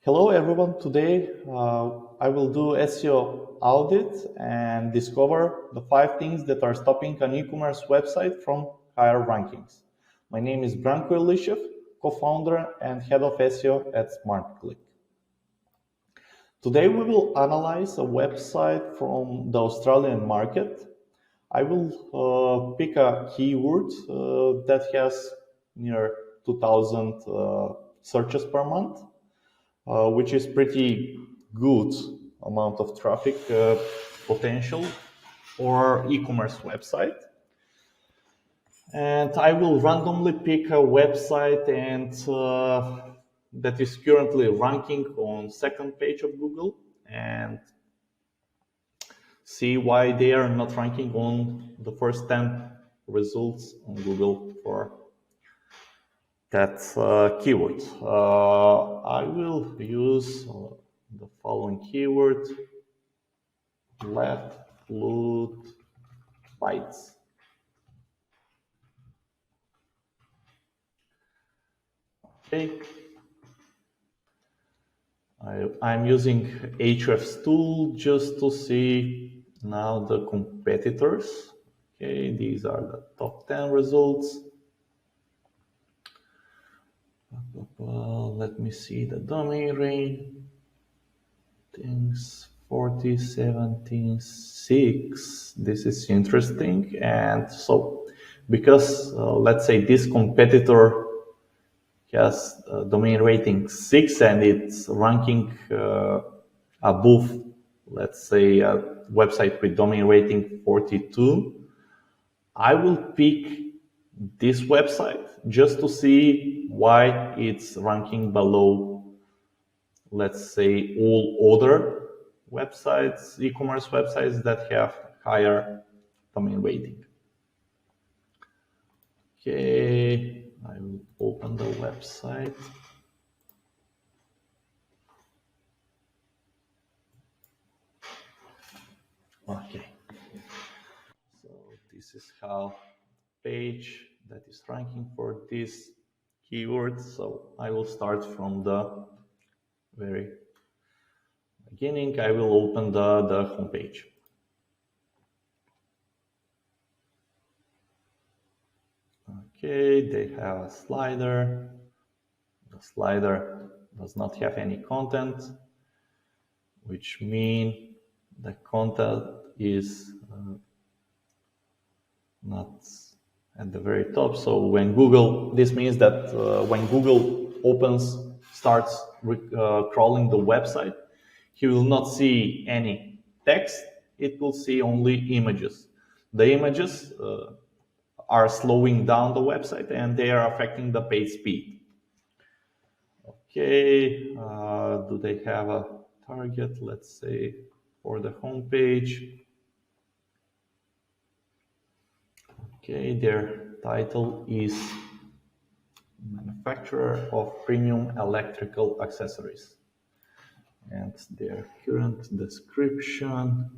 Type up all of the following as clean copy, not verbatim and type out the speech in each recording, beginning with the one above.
Hello everyone, today I will do SEO audit and discover the 5 things that are stopping an e-commerce website from higher rankings. My name is Branko Ilishev, co-founder and head of SEO at SmartClick. Today we will analyze a website from the Australian market. I will pick a keyword that has near 2000 searches per month. Which is pretty good amount of traffic potential for e-commerce website. And I will randomly pick a website and that is currently ranking on second page of Google and see why they are not ranking on the first 10 results on Google for that keyword. I will use the following keyword: left loot bytes. Okay. I'm using Ahrefs tool just to see now the competitors. Okay, these are the top 10 results. Let me see the domain ratings. 40, 17, 6. This is interesting. And so, because let's say this competitor has domain rating 6 and it's ranking above, let's say, a website with domain rating 42, I will pick this website just to see why it's ranking below, let's say, all other websites, e-commerce websites that have higher domain rating. Okay, I will open the website. Okay, so this is how page that is ranking for this keyword. So I will start from the very beginning. I will open the home page. Okay, they have a slider. The slider does not have any content, which means the content is not at the very top. So when Google, this means that when Google starts crawling the website, he will not see any text, it will see only images. The images are slowing down the website and they are affecting the page speed. Okay, do they have a target, let's say, for the home page? Okay, their title is manufacturer of premium electrical accessories. And their current description.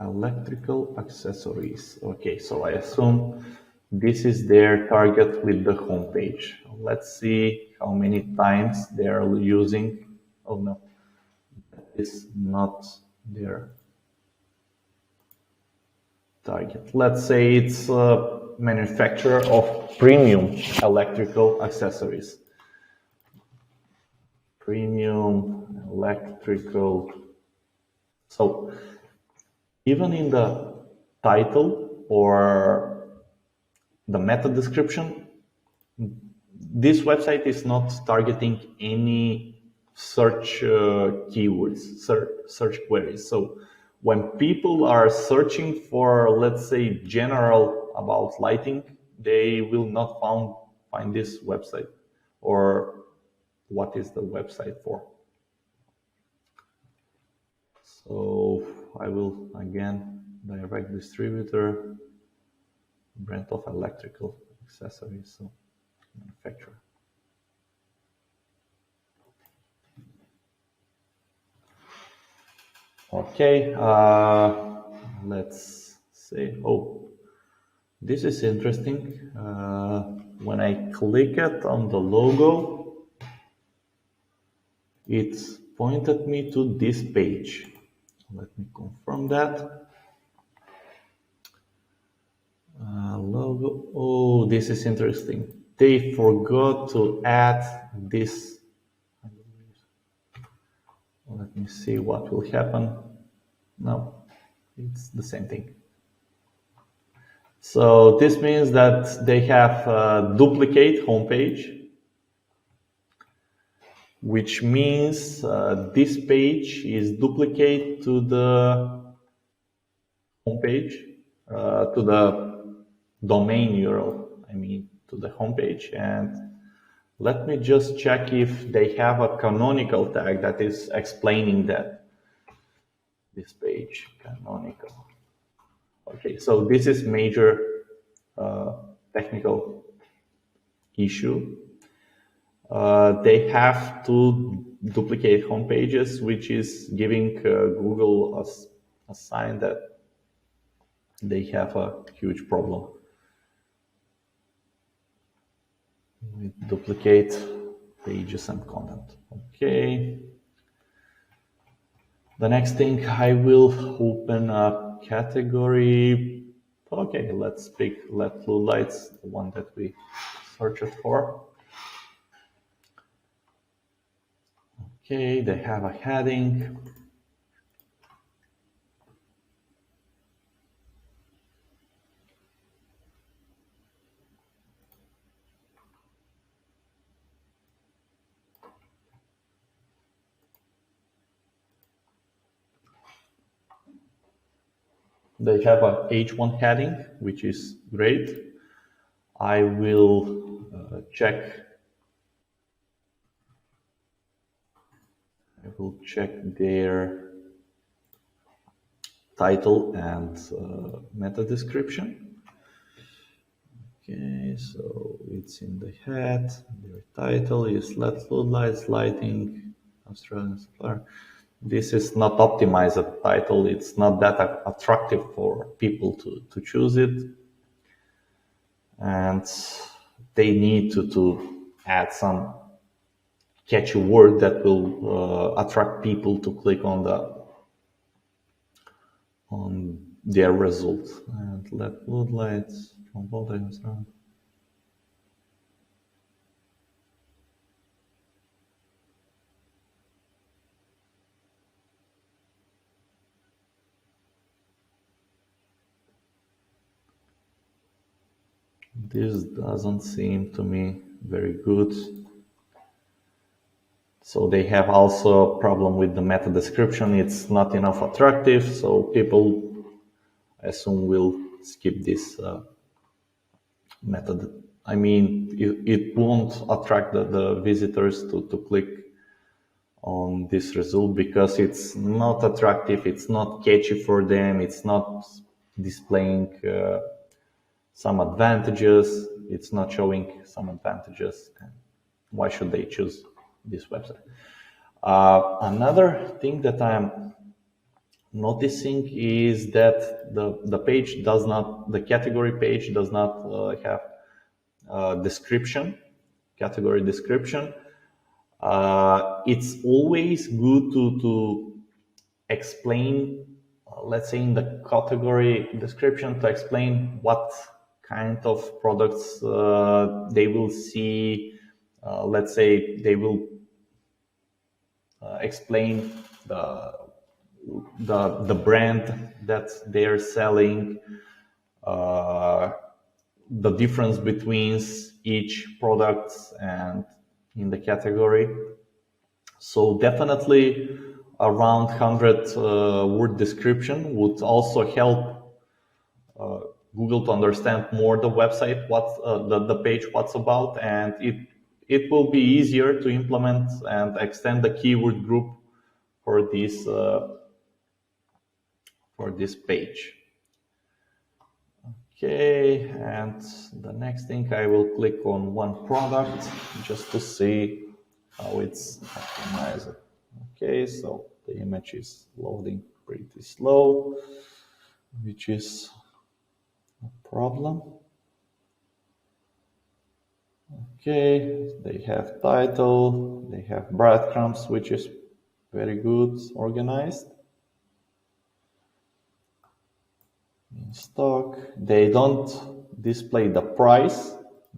Electrical accessories. Okay, so I assume this is their target with the homepage. Let's see how many times they are using. Oh no, that is not their target. Let's say it's a manufacturer of premium electrical accessories. Premium electrical. So even in the title or the meta description, this website is not targeting any search keywords, search queries. So when people are searching for, let's say, general about lighting, they will not find this website or what is the website for. So I will again direct distributor, brand of electrical accessories, so manufacturer. Okay, let's say, This is interesting. When I click it on the logo, it pointed me to this page. Let me confirm that. Logo. Oh, this is interesting. They forgot to add this. Let me see what will happen. No, it's the same thing. So this means that they have a duplicate homepage, which means this page is duplicate to the homepage, to the domain URL, I mean, to the homepage. And let me just check if they have a canonical tag that is explaining that. This page, canonical. Okay, so this is major technical issue. They have to duplicate home pages, which is giving Google a sign that they have a huge problem with duplicate pages and content. Okay. The next thing, I will open a category. Okay, let's pick LED blue lights, the one that we searched for. Okay, they have a heading. They have a H1 heading, which is great. I will check. I will check their title and meta description. Okay, so it's in the head. Their title is LED floodlights, lighting, Australian supplier. This is not optimized title. It's not that attractive for people to choose it. And they need to add some catchy word that will attract people to click on their result. And LED floodlights from voltage. This doesn't seem to me very good. So they have also a problem with the meta description. It's not enough attractive, so people, I assume, will skip this method. I mean, it won't attract the visitors to click on this result because it's not attractive, it's not catchy for them, it's not displaying some advantages, it's not showing some advantages. Why should they choose this website? Another thing that I'm noticing is that the page does not, the category page does not have description, category description. It's always good to explain, let's say in the category description, to explain what kind of products they will see. Let's say they will explain the brand that they're selling, the difference between each product and in the category. So definitely around 100 word description would also help Google to understand more the website, what the page, what's about, and it will be easier to implement and extend the keyword group for this page. Okay, and the next thing, I will click on one product just to see how it's optimized. Okay, so the image is loading pretty slow, which is No problem. Okay, they have title, they have breadcrumbs, which is very good organized. In stock, they don't display the price.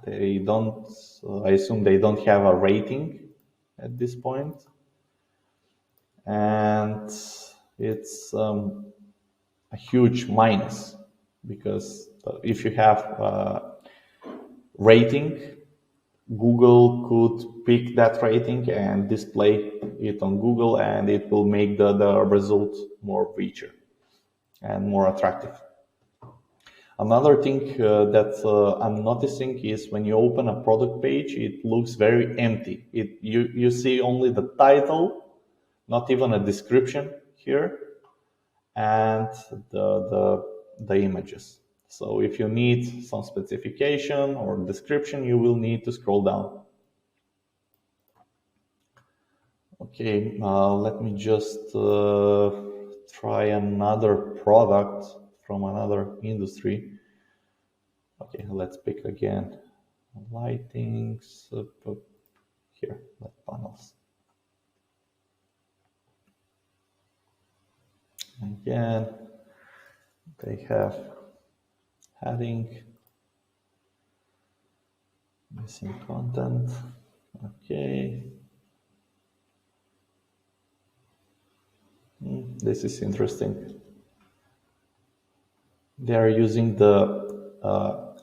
They don't, I assume they don't have a rating at this point. And it's a huge minus because if you have a rating, Google could pick that rating and display it on Google, and it will make the result more richer and more attractive. Another thing that I'm noticing is when you open a product page, it looks very empty. You see only the title, not even a description here, and the images. So if you need some specification or description, you will need to scroll down. Okay, let me just try another product from another industry. Okay, let's pick again lighting. Here, light panels. Again, they have heading, missing content. Okay. This is interesting. They are using the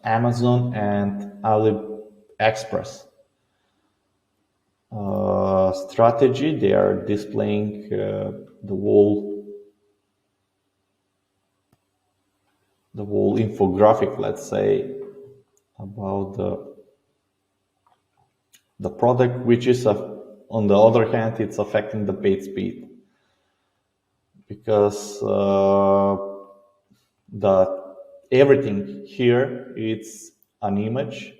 Amazon and AliExpress strategy. They are displaying the whole infographic, let's say, about the product, which is on the other hand, it's affecting the page speed because everything here it's an image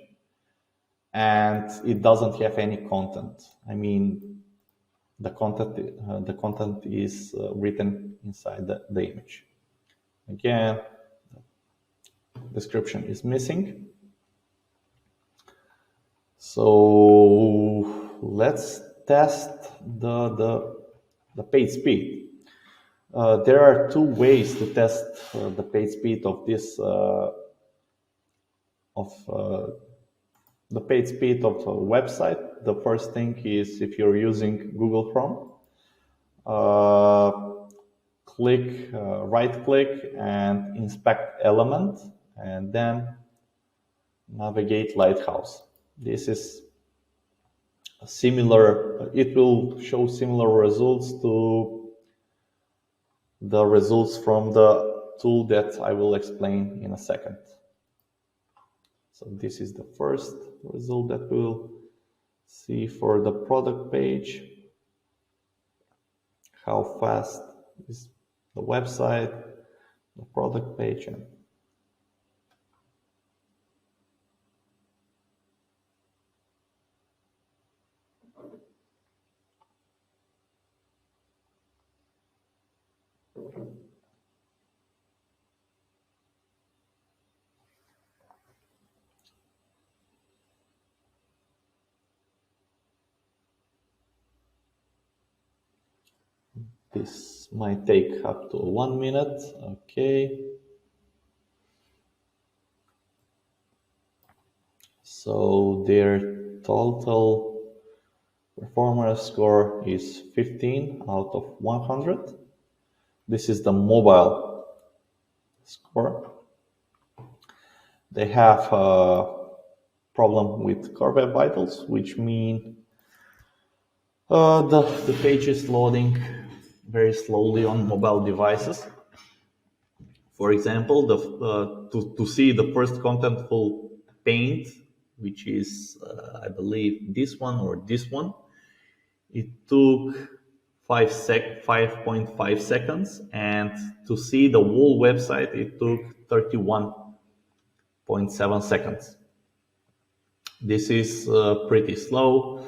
and it doesn't have any content. I mean, the content is written inside the image. Again, description is missing. So let's test the page speed. There are two ways to test the page speed of this the page speed of a website. The first thing is if you're using Google Chrome, right click and inspect element, and then navigate Lighthouse. This is similar. It will show similar results to the results from the tool that I will explain in a second. So this is the first result that we'll see for the product page. How fast is the website, the product page, and this might take up to 1 minute. Okay. So their total performance score is 15 out of 100. This is the mobile score. They have a problem with Core Web Vitals, which mean the page is loading very slowly on mobile devices. For example, to see the first contentful paint, which is I believe this one or this one, it took 5.5 seconds, and to see the whole website, it took 31.7 seconds. This is pretty slow.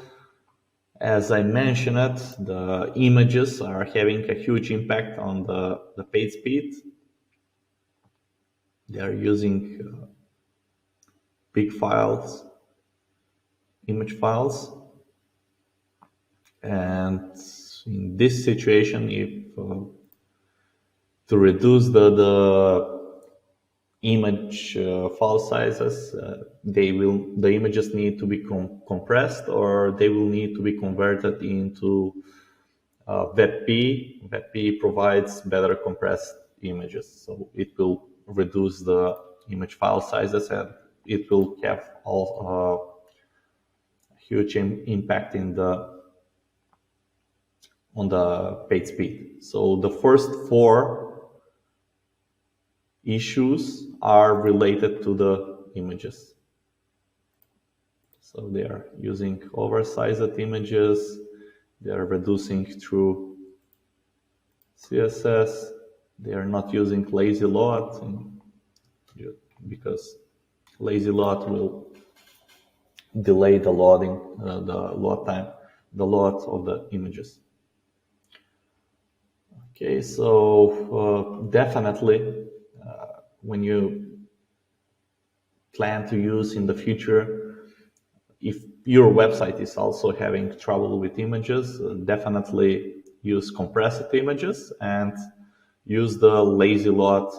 As I mentioned it, the images are having a huge impact on the page speed. They are using big files, image files, and in this situation, if to reduce the image file sizes, the images need to be compressed, or they will need to be converted into WebP. WebP provides better compressed images, so it will reduce the image file sizes, and it will have all huge impact on the page speed. So the first four issues are related to the images. So they are using oversized images, they are reducing through CSS, they are not using lazy load, because lazy load will delay the loading, the load time, the load of the images. Okay, so definitely when you plan to use in the future, if your website is also having trouble with images, definitely use compressed images and use the lazy load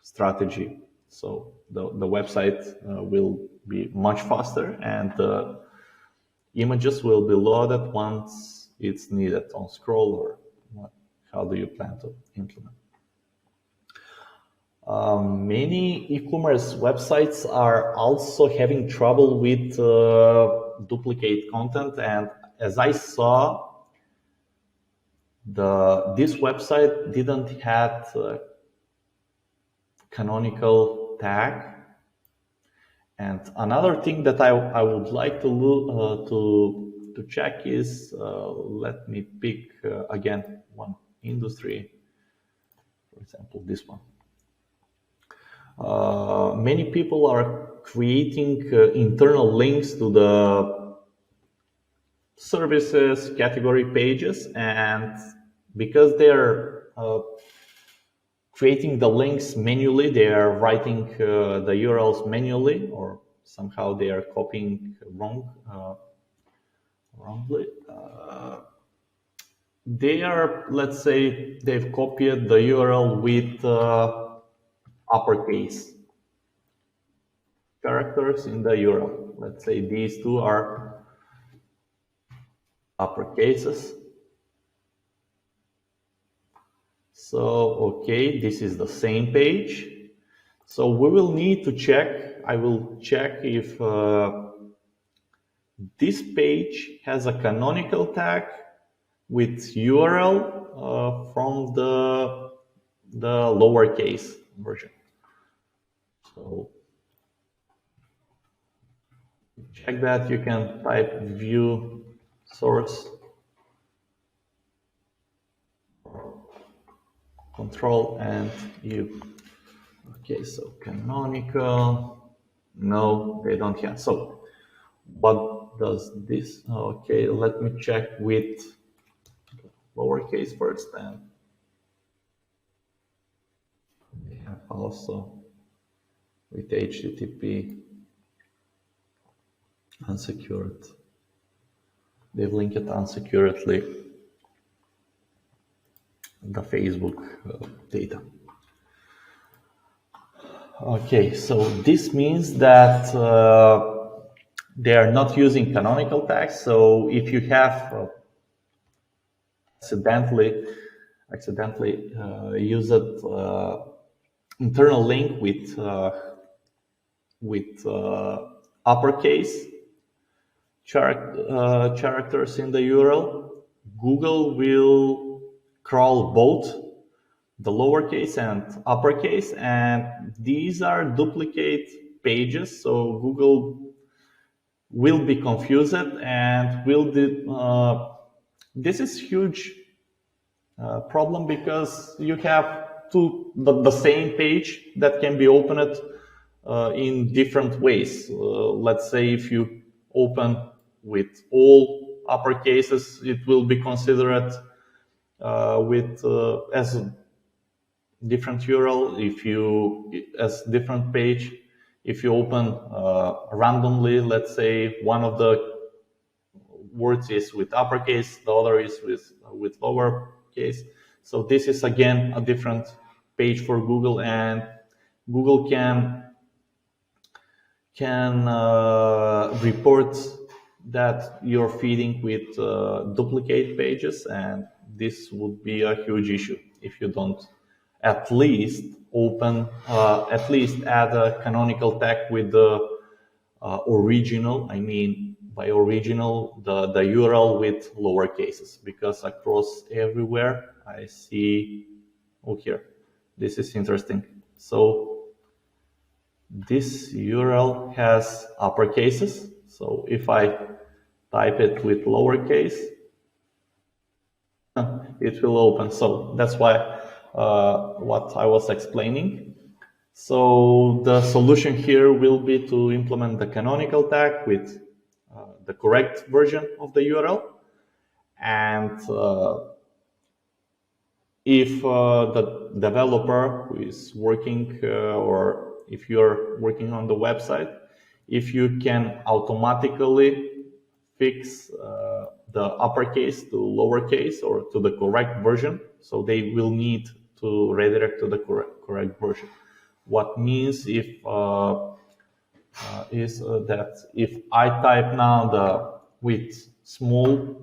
strategy. So the website will be much faster, and the images will be loaded once it's needed on scroll, or how do you plan to implement? Many e-commerce websites are also having trouble with duplicate content, and as I saw, this website didn't have canonical tag. And another thing that I would like to look to check is, let me pick again one industry, for example, this one. Many people are creating internal links to the services category pages, and because they're creating the links manually, they are writing the URLs manually, or somehow they are copying wrongly. They are, let's say, they've copied the URL with uppercase characters in the URL. Let's say these two are uppercases. So, okay, this is the same page. So we will need to check, I will check if this page has a canonical tag with URL from the lowercase version. So check that. You can type view source, control and U. Okay, so canonical, no, they don't have. So what does this? Okay, let me check with lowercase first, and they have also with HTTP unsecured. They've linked it unsecuredly the Facebook data. Okay, so this means that they are not using canonical tags. So if you have accidentally used internal link with uppercase characters in the URL, Google will crawl both the lowercase and uppercase, and these are duplicate pages, so Google will be confused and will this is huge problem, because you have the same page that can be opened in different ways. Let's say if you open with all uppercases, it will be considered as different URL, if you, as different page, if you open randomly, let's say one of the words is with uppercase, the other is with lowercase. So this is again a different page for Google, and Google can report that you're feeding with duplicate pages, and this would be a huge issue if you don't at least at least add a canonical tag with the original. I mean, by original, the URL with lower cases, because across everywhere I see, oh, here, this is interesting. So this URL has upper cases. So if I type it with lowercase, it will open. So that's why what I was explaining. So the solution here will be to implement the canonical tag with the correct version of the URL. And if the developer who is working or if you're working on the website, if you can automatically fix the uppercase to lowercase or to the correct version, so they will need to redirect to the correct version. What means if is that if I type now the with small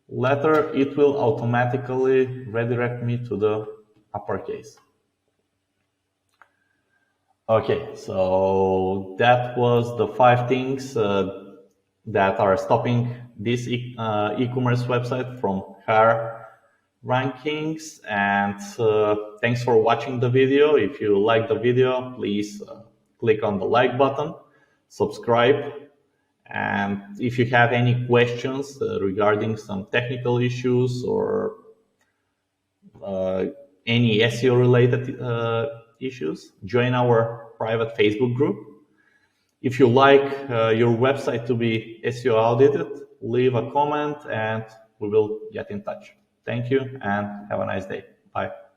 letter, it will automatically redirect me to the uppercase. Okay, so that was the 5 things that are stopping this e-commerce website from higher rankings. And thanks for watching the video. If you like the video, please click on the like button, subscribe. And if you have any questions regarding some technical issues or any SEO related issues, join our private Facebook group. If you like your website to be SEO audited, leave a comment and we will get in touch. Thank you and have a nice day. Bye.